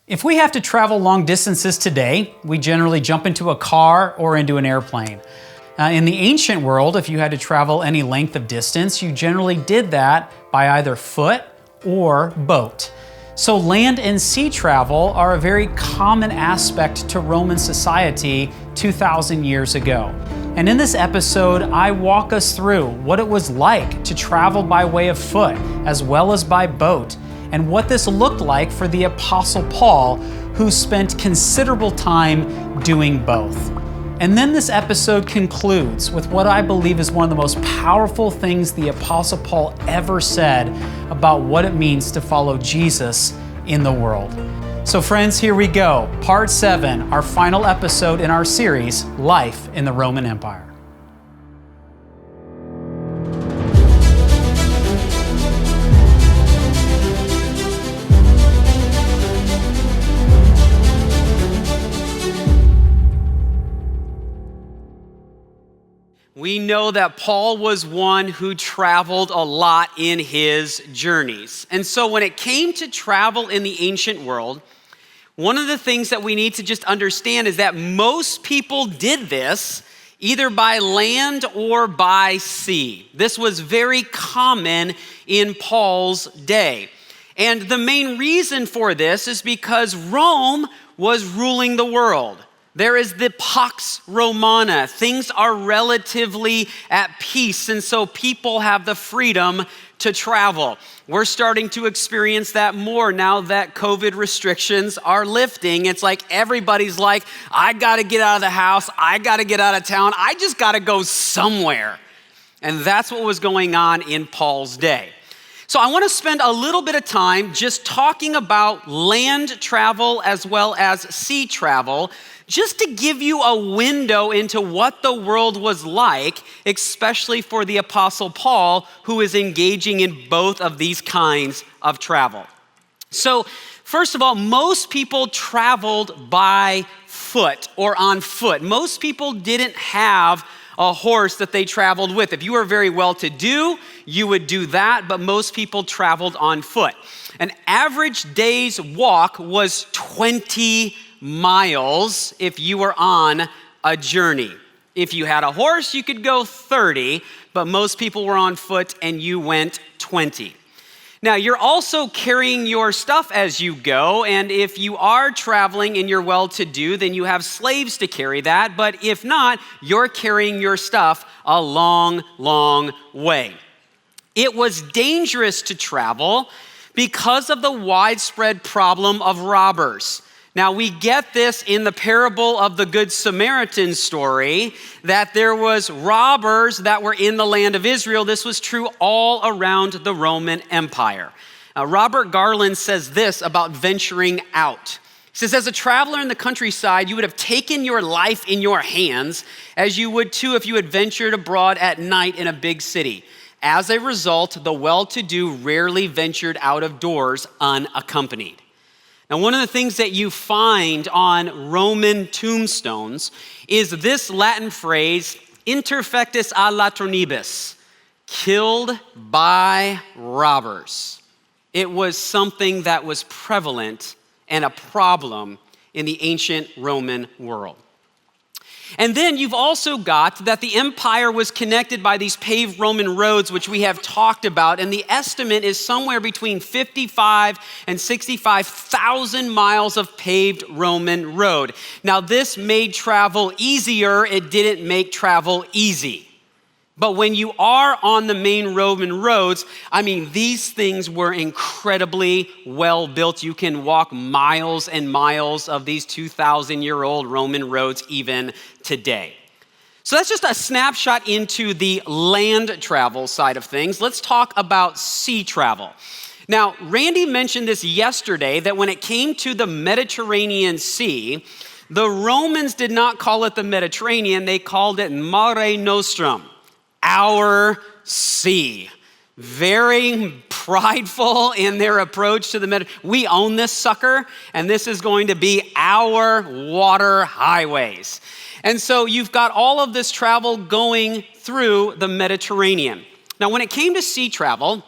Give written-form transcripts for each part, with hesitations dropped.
If we have to travel long distances today, we generally jump into a car or into an airplane. In the ancient world, if you had to travel any length of distance, you generally did that by either foot or boat. So land and sea travel are a very common aspect to Roman society 2,000 years ago. And in this episode, I walk us through what it was like to travel by way of foot as well as by boat, and what this looked like for the Apostle Paul, who spent considerable time doing both. And then this episode concludes with what I believe is one of the most powerful things the Apostle Paul ever said about what it means to follow Jesus in the world. So friends, here we go. Part 7, our final episode in our series, Life in the Roman Empire. We know that Paul was one who traveled a lot in his journeys. And so when it came to travel in the ancient world, one of the things that we need to just understand is that most people did this either by land or by sea. This was very common in Paul's day. And the main reason for this is because Rome was ruling the world. There is the Pax Romana. Things are relatively at peace, and so people have the freedom to travel. We're starting to experience that more now that COVID restrictions are lifting. It's like everybody's like, I gotta get out of the house, I gotta get out of town, I just gotta go somewhere. And that's what was going on in Paul's day. So I want to spend a little bit of time just talking about land travel as well as sea travel, just to give you a window into what the world was like, especially for the Apostle Paul, who is engaging in both of these kinds of travel. So first of all, most people traveled by foot or on foot. Most people didn't have a horse that they traveled with. If you were very well-to-do, you would do that, but most people traveled on foot. An average day's walk was 20 miles if you were on a journey. If you had a horse, you could go 30, but most people were on foot and you went 20. Now, you're also carrying your stuff as you go, and if you are traveling and you're well-to-do, then you have slaves to carry that, but if not, you're carrying your stuff a long, long way. It was dangerous to travel because of the widespread problem of robbers. Now, we get this in the parable of the Good Samaritan story, that there was robbers that were in the land of Israel. This was true all around the Roman Empire. Robert Garland says this about venturing out. He says, as a traveler in the countryside, you would have taken your life in your hands, as you would too if you had ventured abroad at night in a big city. As a result, the well-to-do rarely ventured out of doors unaccompanied. Now, one of the things that you find on Roman tombstones is this Latin phrase, interfectus a latronibus, killed by robbers. It was something that was prevalent and a problem in the ancient Roman world. And then you've also got that the empire was connected by these paved Roman roads, which we have talked about, and the estimate is somewhere between 55 and 65,000 miles of paved Roman road. Now, this made travel easier. It didn't make travel easy. But when you are on the main Roman roads, these things were incredibly well built. You can walk miles and miles of these 2,000-year-old Roman roads even today. So that's just a snapshot into the land travel side of things. Let's talk about sea travel. Now, Randy mentioned this yesterday, that when it came to the Mediterranean Sea, the Romans did not call it the Mediterranean, they called it Mare Nostrum. Our sea. Very prideful in their approach to the Mediterranean. We own this sucker, and this is going to be our water highways. And so you've got all of this travel going through the Mediterranean. Now, when it came to sea travel,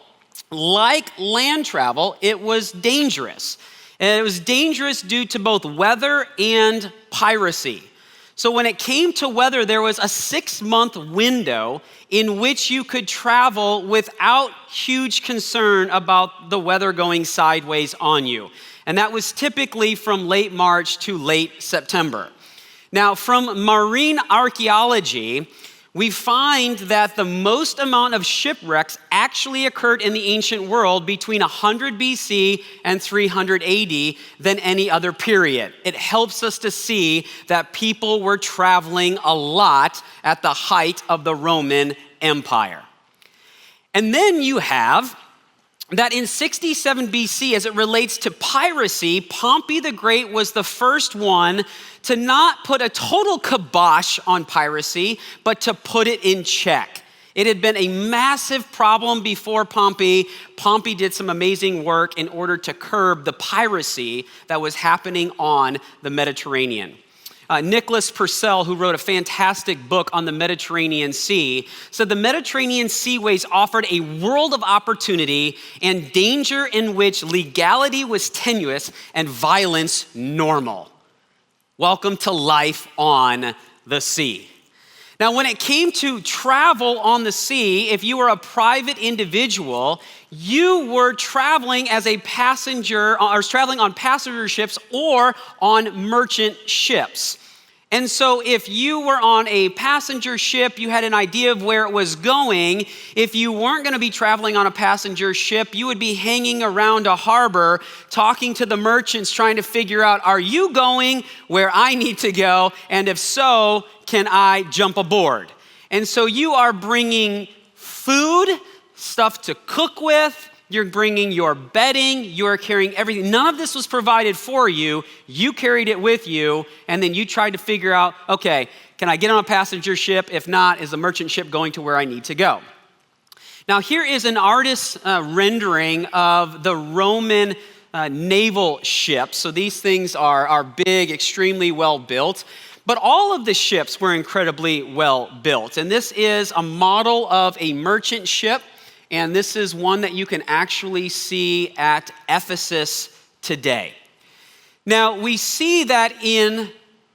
like land travel, it was dangerous. And it was dangerous due to both weather and piracy. So when it came to weather, there was a 6-month window in which you could travel without huge concern about the weather going sideways on you. And that was typically from late March to late September. Now, from marine archaeology, we find that the most amount of shipwrecks actually occurred in the ancient world between 100 BC and 300 AD than any other period. It helps us to see that people were traveling a lot at the height of the Roman Empire. And then you have that in 67 BC, as it relates to piracy, Pompey the Great was the first one to not put a total kibosh on piracy, but to put it in check. It had been a massive problem before Pompey. Pompey did some amazing work in order to curb the piracy that was happening on the Mediterranean. Nicholas Purcell, who wrote a fantastic book on the Mediterranean Sea, said the Mediterranean seaways offered a world of opportunity and danger in which legality was tenuous and violence normal. Welcome to life on the sea. Now, when it came to travel on the sea, if you were a private individual, you were traveling as a passenger, or traveling on passenger ships or on merchant ships. And so if you were on a passenger ship, you had an idea of where it was going. If you weren't going to be traveling on a passenger ship, you would be hanging around a harbor, talking to the merchants, trying to figure out, are you going where I need to go? And if so, can I jump aboard? And so you are bringing food, stuff to cook with, you're bringing your bedding, you're carrying everything. None of this was provided for you. You carried it with you, and then you tried to figure out, okay, can I get on a passenger ship? If not, is the merchant ship going to where I need to go? Now, here is an artist's rendering of the Roman naval ships. So these things are big, extremely well built. But all of the ships were incredibly well built. And this is a model of a merchant ship. And this is one that you can actually see at Ephesus today. Now, we see that in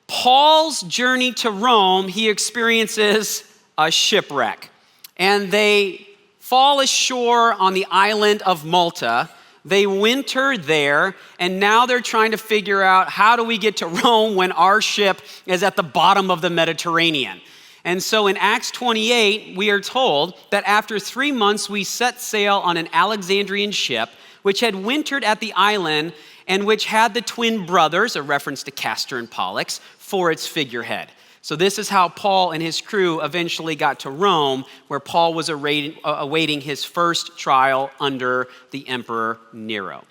Paul's journey to Rome, he experiences a shipwreck. And they fall ashore on the island of Malta. They winter there, and now they're trying to figure out, how do we get to Rome when our ship is at the bottom of the Mediterranean? And so in Acts 28, we are told that after 3 months, we set sail on an Alexandrian ship, which had wintered at the island and which had the twin brothers, a reference to Castor and Pollux, for its figurehead. So this is how Paul and his crew eventually got to Rome, where Paul was awaiting his first trial under the Emperor Nero.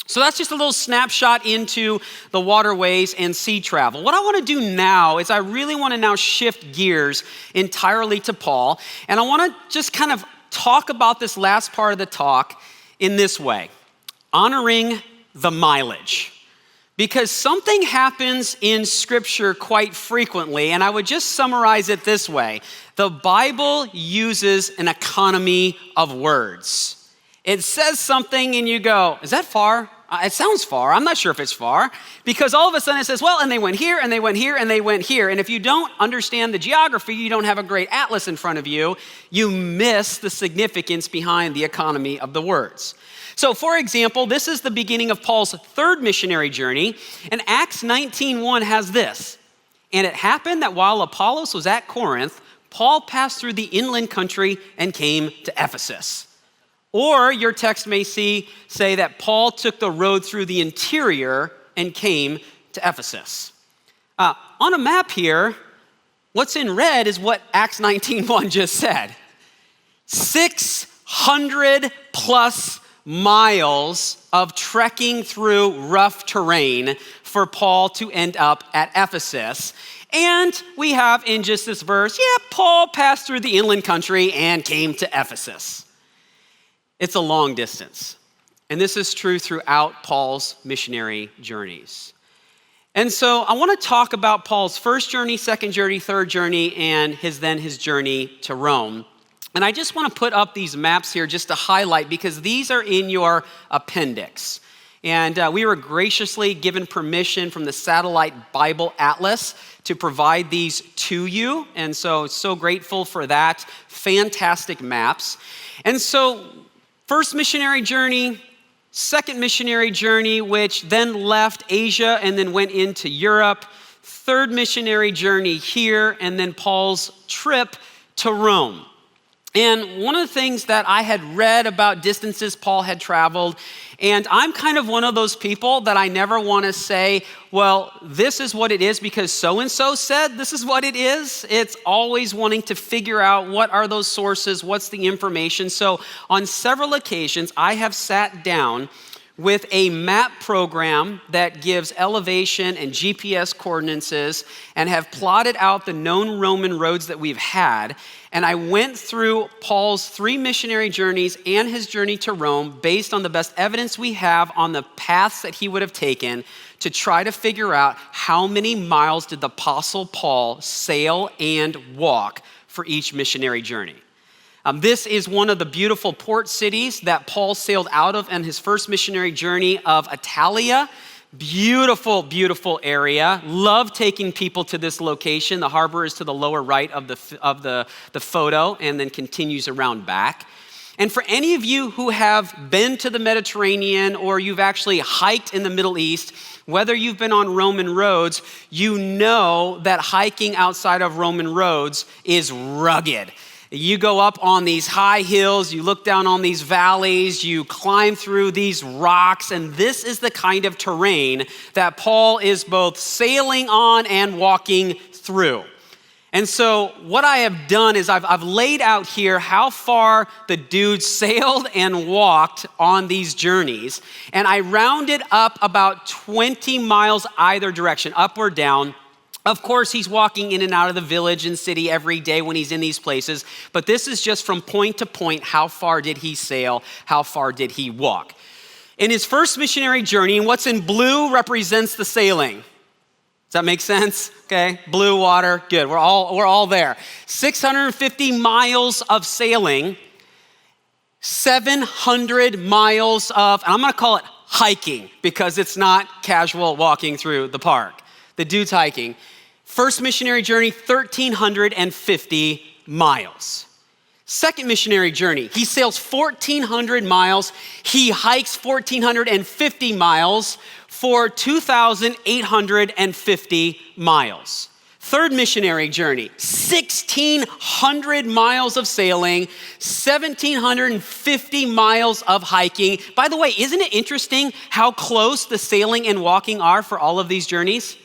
So that's just a little snapshot into the waterways and sea travel. What I want to do now is I really want to now shift gears entirely to Paul. And I want to just kind of talk about this last part of the talk in this way: honoring the mileage. Because something happens in Scripture quite frequently, and I would just summarize it this way. The Bible uses an economy of words. It says something and you go, is that far? It sounds far. I'm not sure if it's far. Because all of a sudden it says, well, and they went here, and they went here, and they went here. And if you don't understand the geography, you don't have a great atlas in front of you, you miss the significance behind the economy of the words. So for example, this is the beginning of Paul's third missionary journey, and Acts 19:1 has this: and it happened that while Apollos was at Corinth, Paul passed through the inland country and came to Ephesus. Or your text may say that Paul took the road through the interior and came to Ephesus. On a map here, what's in red is what Acts 19:1 just said. 600 plus miles of trekking through rough terrain for Paul to end up at Ephesus. And we have in just this verse, Paul passed through the inland country and came to Ephesus. It's a long distance. And this is true throughout Paul's missionary journeys. And so I want to talk about Paul's first journey, second journey, third journey, and his journey to Rome. And I just want to put up these maps here just to highlight, because these are in your appendix. And we were graciously given permission from the Satellite Bible Atlas to provide these to you. And so grateful for that. Fantastic maps. And so first missionary journey, second missionary journey, which then left Asia and then went into Europe. Third missionary journey here, and then Paul's trip to Rome. And one of the things that I had read about distances Paul had traveled, and I'm kind of one of those people that I never want to say, well, this is what it is because so-and-so said this is what it is. It's always wanting to figure out what are those sources, what's the information. So on several occasions, I have sat down with a map program that gives elevation and GPS coordinates and have plotted out the known Roman roads that we've had. And I went through Paul's 3 missionary journeys and his journey to Rome based on the best evidence we have on the paths that he would have taken to try to figure out how many miles did the Apostle Paul sail and walk for each missionary journey. This is one of the beautiful port cities that Paul sailed out of on his first missionary journey of Italia. Beautiful, beautiful area. Love taking people to this location. The harbor is to the lower right of the photo and then continues around back. And for any of you who have been to the Mediterranean or you've actually hiked in the Middle East, whether you've been on Roman roads, you know that hiking outside of Roman roads is rugged. You go up on these high hills, you look down on these valleys, you climb through these rocks, and this is the kind of terrain that Paul is both sailing on and walking through. And so what I have done is I've laid out here how far the dude sailed and walked on these journeys, and I rounded up about 20 miles either direction, up or down. Of course, he's walking in and out of the village and city every day when he's in these places, but this is just from point to point. How far did he sail? How far did he walk? In his first missionary journey, and what's in blue represents the sailing. Does that make sense? Okay, blue water, good. We're all there. 650 miles of sailing, 700 miles of, and I'm gonna call it hiking because it's not casual walking through the park. The dude's hiking. First missionary journey, 1,350 miles. Second missionary journey, he sails 1,400 miles. He hikes 1,450 miles for 2,850 miles. Third missionary journey, 1,600 miles of sailing, 1,750 miles of hiking. By the way, isn't it interesting how close the sailing and walking are for all of these journeys?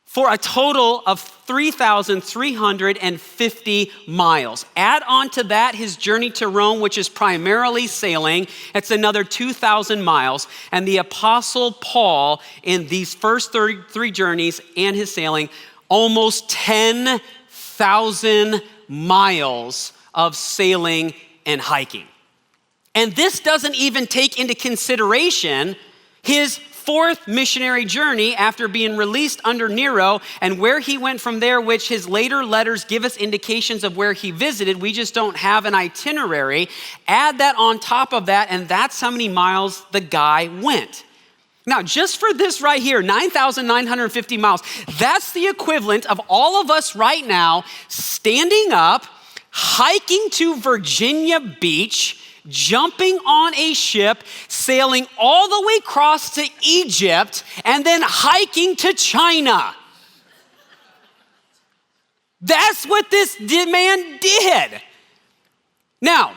For a total of 3,350 miles. Add on to that his journey to Rome, which is primarily sailing. It's another 2,000 miles. And the Apostle Paul, in these first 33 journeys and his sailing, almost 10,000 miles of sailing and hiking. And this doesn't even take into consideration his fourth missionary journey after being released under Nero and where he went from there, which his later letters give us indications of where he visited. We just don't have an itinerary. Add that on top of that, and that's how many miles the guy went. Now, just for this right here, 9,950 miles, that's the equivalent of all of us right now standing up, hiking to Virginia Beach, jumping on a ship, sailing all the way across to Egypt, and then hiking to China. That's what this man did. Now,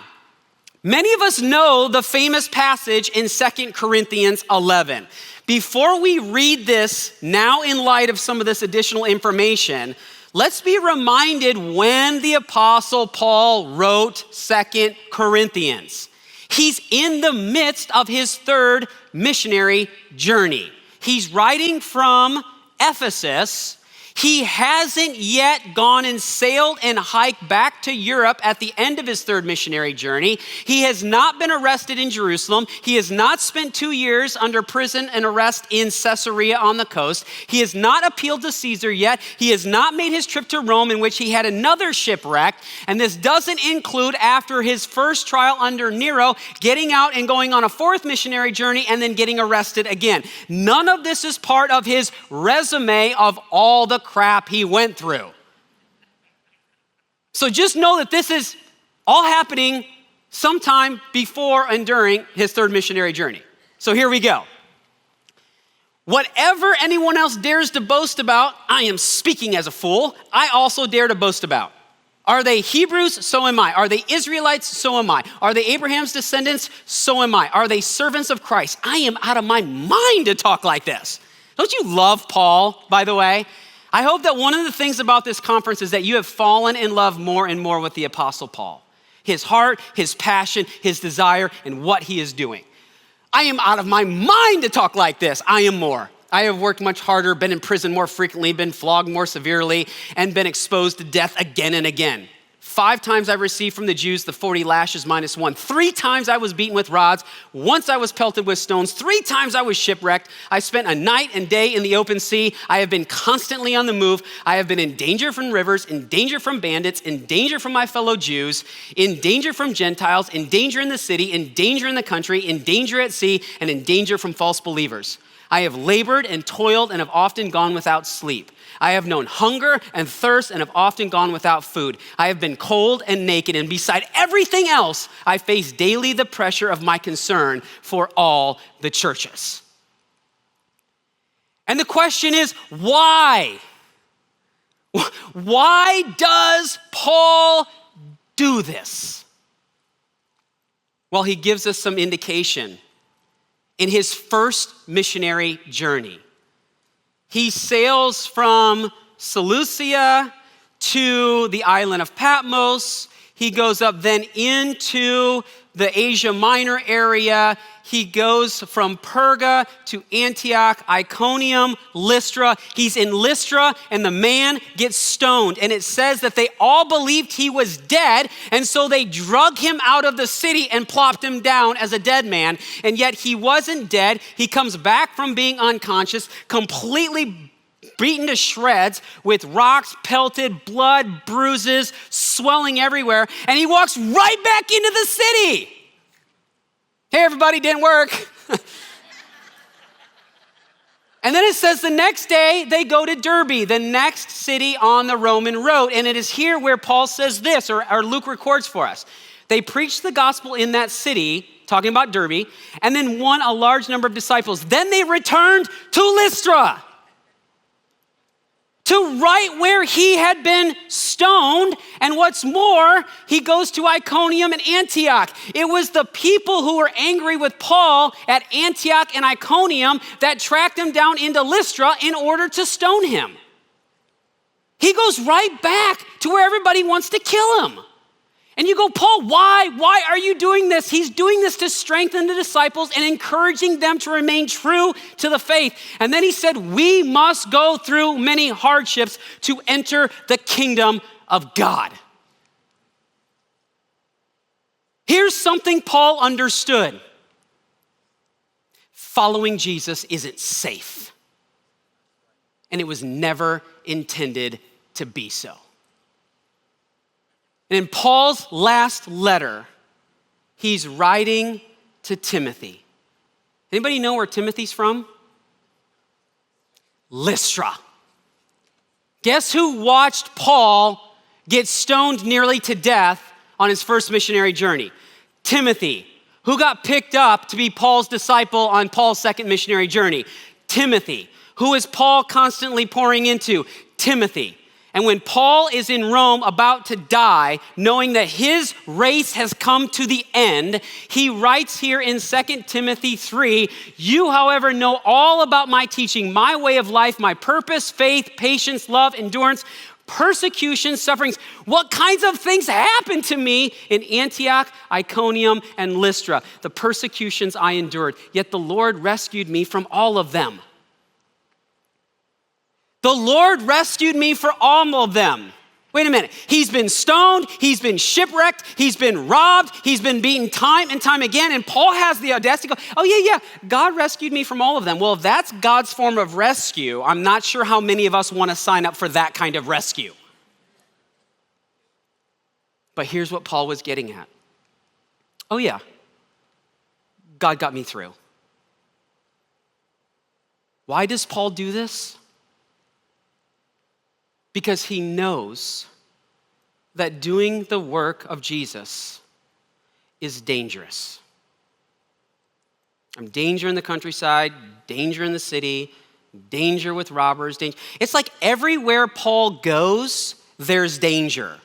many of us know the famous passage in 2 Corinthians 11. Before we read this, now in light of some of this additional information, let's be reminded when the Apostle Paul wrote 2 Corinthians. He's in the midst of his third missionary journey. He's writing from Ephesus. He hasn't yet gone and sailed and hiked back to Europe at the end of his third missionary journey. He has not been arrested in Jerusalem. He has not spent 2 years under prison and arrest in Caesarea on the coast. He has not appealed to Caesar yet. He has not made his trip to Rome, in which he had another shipwreck. And this doesn't include, after his first trial under Nero, getting out and going on a fourth missionary journey and then getting arrested again. None of this is part of his resume of all the crap he went through. So just know that this is all happening sometime before and during his third missionary journey. So here we go. Whatever anyone else dares to boast about, I am speaking as a fool, I also dare to boast about. Are they Hebrews? So am I. Are they Israelites? So am I. Are they Abraham's descendants? So am I. Are they servants of Christ? I am out of my mind to talk like this. Don't you love Paul, by the way? I hope that one of the things about this conference is that you have fallen in love more and more with the Apostle Paul. His heart, his passion, his desire, and what he is doing. I am out of my mind to talk like this. I am more. I have worked much harder, been in prison more frequently, been flogged more severely, and been exposed to death again and again. 5 times I received from the Jews the 40 lashes minus 1. 3 times I was beaten with rods. Once I was pelted with stones. 3 times I was shipwrecked. I spent a night and day in the open sea. I have been constantly on the move. I have been in danger from rivers, in danger from bandits, in danger from my fellow Jews, in danger from Gentiles, in danger in the city, in danger in the country, in danger at sea, and in danger from false believers. I have labored and toiled and have often gone without sleep. I have known hunger and thirst and have often gone without food. I have been cold and naked, and beside everything else, I face daily the pressure of my concern for all the churches. And the question is, why? Why does Paul do this? Well, he gives us some indication. In his first missionary journey, he sails from Seleucia to the island of Patmos. He goes up then into the Asia Minor area. He goes from Perga to Antioch, Iconium, Lystra. He's in Lystra, and the man gets stoned. And it says that they all believed he was dead, and so they drug him out of the city and plopped him down as a dead man. And yet he wasn't dead. He comes back from being unconscious, completely beaten to shreds with rocks, pelted, blood, bruises, swelling everywhere. And he walks right back into the city. Hey, everybody, didn't work. And then it says the next day they go to Derbe, the next city on the Roman road. And it is here where Paul says this, or Luke records for us. They preached the gospel in that city, talking about Derbe, and then won a large number of disciples. Then they returned to Lystra, to right where he had been stoned. And what's more, he goes to Iconium and Antioch. It was the people who were angry with Paul at Antioch and Iconium that tracked him down into Lystra in order to stone him. He goes right back to where everybody wants to kill him. And you go, Paul, why? Why are you doing this? He's doing this to strengthen the disciples and encouraging them to remain true to the faith. And then he said, we must go through many hardships to enter the kingdom of God. Here's something Paul understood. Following Jesus isn't safe. And it was never intended to be so. And in Paul's last letter, he's writing to Timothy. Anybody know where Timothy's from? Lystra. Guess who watched Paul get stoned nearly to death on his first missionary journey? Timothy. Who got picked up to be Paul's disciple on Paul's second missionary journey? Timothy. Who is Paul constantly pouring into? Timothy. And when Paul is in Rome about to die, knowing that his race has come to the end, he writes here in 2 Timothy 3, you, however, know all about my teaching, my way of life, my purpose, faith, patience, love, endurance, persecution, sufferings. What kinds of things happened to me in Antioch, Iconium, and Lystra? The persecutions I endured, yet the Lord rescued me from all of them. The Lord rescued me from all of them. Wait a minute. He's been stoned. He's been shipwrecked. He's been robbed. He's been beaten time and time again. And Paul has the audacity to go, oh yeah, God rescued me from all of them. Well, if that's God's form of rescue, I'm not sure how many of us want to sign up for that kind of rescue. But here's what Paul was getting at. Oh yeah, God got me through. Why does Paul do this? Because he knows that doing the work of Jesus is dangerous. Danger in the countryside, danger in the city, danger with robbers. It's like everywhere Paul goes, there's danger.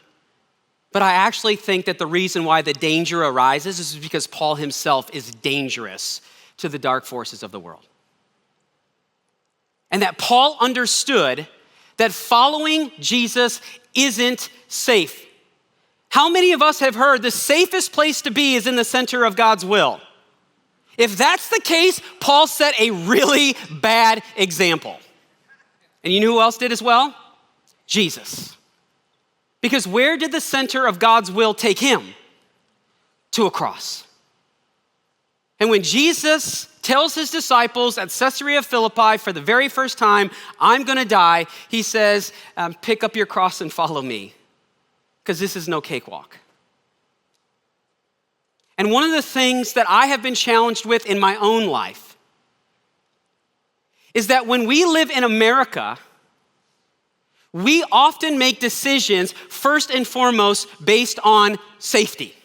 But I actually think that the reason why the danger arises is because Paul himself is dangerous to the dark forces of the world. And that Paul understood that following Jesus isn't safe. How many of us have heard the safest place to be is in the center of God's will? If that's the case, Paul set a really bad example. And you know who else did as well? Jesus. Because where did the center of God's will take him? To a cross. And when Jesus tells his disciples at Caesarea Philippi for the very first time, I'm gonna die, he says, pick up your cross and follow me, because this is no cakewalk. And one of the things that I have been challenged with in my own life is that when we live in America, we often make decisions first and foremost based on safety.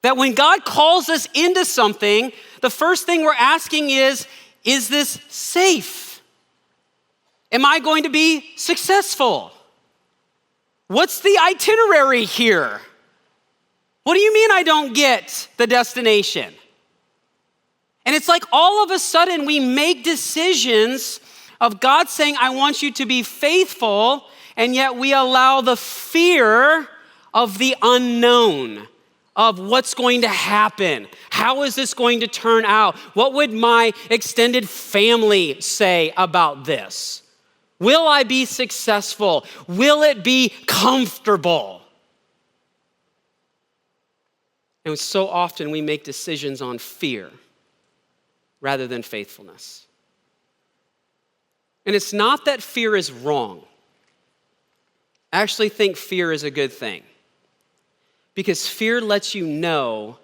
That when God calls us into something, the first thing we're asking is this safe? Am I going to be successful? What's the itinerary here? What do you mean I don't get the destination? And it's like all of a sudden we make decisions of God saying, I want you to be faithful, and yet we allow the fear of the unknown, of what's going to happen. How is this going to turn out? What would my extended family say about this? Will I be successful? Will it be comfortable? And so often we make decisions on fear rather than faithfulness. And it's not that fear is wrong. I actually think fear is a good thing. Because fear lets you know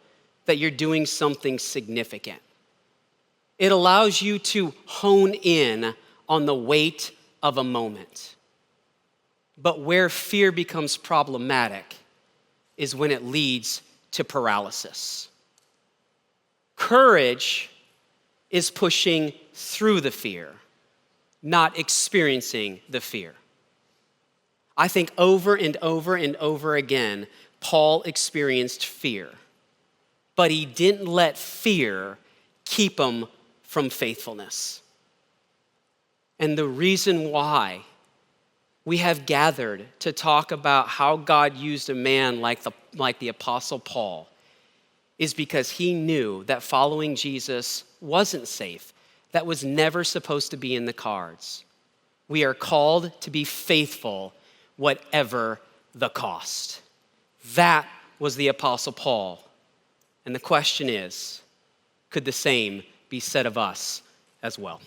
that you're doing something significant. It allows you to hone in on the weight of a moment. But where fear becomes problematic is when it leads to paralysis. Courage is pushing through the fear, not experiencing the fear. I think over and over and over again, Paul experienced fear, but he didn't let fear keep him from faithfulness. And the reason why we have gathered to talk about how God used a man like the Apostle Paul is because he knew that following Jesus wasn't safe. That was never supposed to be in the cards. We are called to be faithful, whatever the cost. That was the Apostle Paul. And the question is, could the same be said of us as well?